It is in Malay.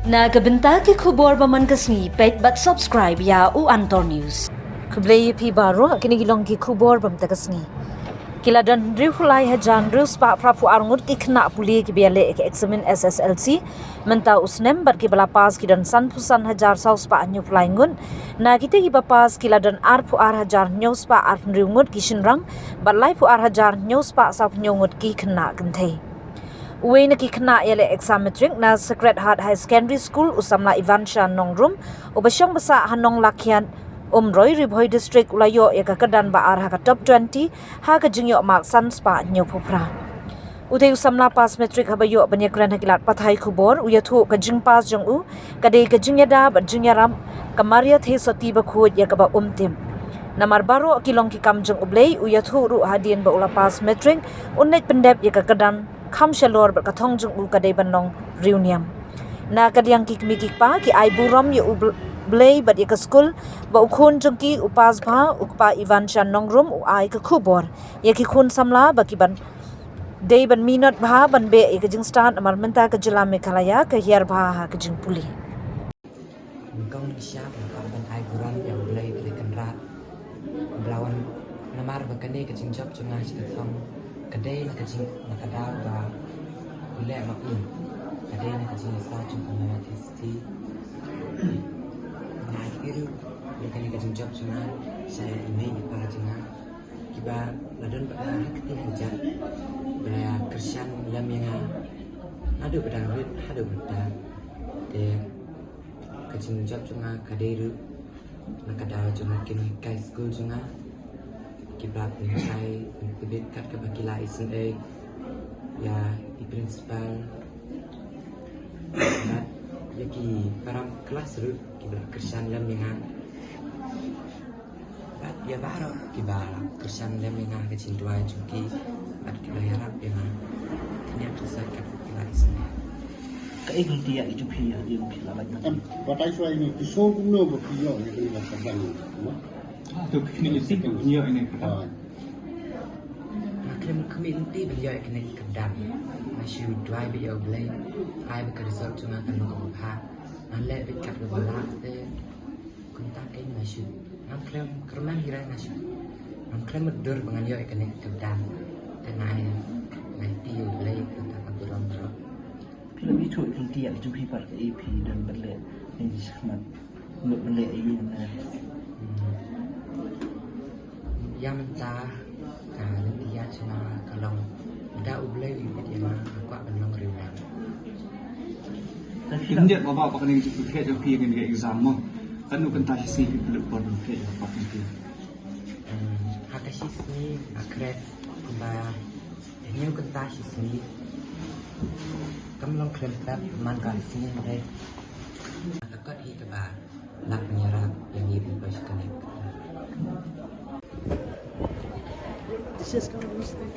Nagabenta ki khubor baman kasni pet but subscribe ya u Antor News. Kublay pi baro kini gilong ki khubor bam takasni. Kila dan rifulai hajan rus pa prapu arngut ki kena puli ki biale ki examen SSLC menta usnem bar ki balapas ki dan san pusan hajar saus pa anyu flaingun na kita ki bapas kila dan arpu ar hajar nyos pa ar riungut ki shinrang bar lai pu ar hajar nyos pa sa nyongut ki kena gentei. Uwe na ki kena yale exam matric na Sacred Heart High Secondary School usamla Ivansha Nongrum ubasyong basa hanong lakyan Umroy Ribhoy District ulayo ya kakadan ba ar ha top 20 ha ka jingyo mak san spa nyo pupra. Utay usamla pas matric habayo banyakran hakilat pathay kubor uyathu ka jing pas jong u kadai ka jingyada ba jingyaram kamaria the soti ba khud ya ka ba umtim. Namar baro kilong ki kam jong ublay uyathu ru hadien ba ulapas matric unnet pendep ya kakadan kham shalor ber kathong jung u kadai banong reunion na kadyang kikmikik pa ki ai buram ye blay bat ye ka school ba ukhon jung ki upas bha ukpa Ivansha Nongrum u ai ka khubor ye ki khun samla ba ki ban dei ban minot bha ban be ye ka jing start amar menta ka jila Meghalaya ka hiar bha ha ka jing puli kong siap ban ai buram ya blay ber kan rat blawan namar ba kane ka jing job chunga chi ka thong kadai na kacing nakadal ba ile makin kadai na kacing sa chung kamera testi na kiru ya kani kacing job cuma saya email di para cuma kiba ladon pada hakti hajar beraya kersian lam yang ada pedang rit ada benda de kacing job cuma kadai ru nakadal cuma kini kai school cuma kibat saya tibet kat ke bakila isen ya di principal kat yaki param kelas ru kibat kersan lam yang bat ya baro kibat kersan lam yang kecinduan cuki bat kibat harap yang kena kesan kat bakila isen cái phương tiện chụp hình ở điểm là bệnh em và tay xoay này cái số cũng nêu một cái nhỏ này là cái bằng đúng không? Từ cái này tiếp tục nhiều này. Kami community beliau kena kedam, masih dua beliau beli, ai bekerja cuma kan nak ha, nanti dekat ke bawah tu, kontak kan masih, nam klem kerman kira masih, nam klem berdur dengan beliau kena kedam, dan ai tiu beli kontak ke burung terus. Kalau ví dụ phương tiện chụp hình vật cái AP dan bật lệ nên chỉ mà một bật lệ ấy là Yang mentah dia cuma kalau dah ublay itu dia mah aku akan mengerudak. Tính điện có vào các nên chụp phê cho khi cái exam mà kan nukan tashi si belum pun phê cho các phê. Hata sini akret kumba ini nukan tashi sini. Kamu long krem tap mankan sini deh. Takut hi keba lak menyerap yang ibu bos connect. det ska vara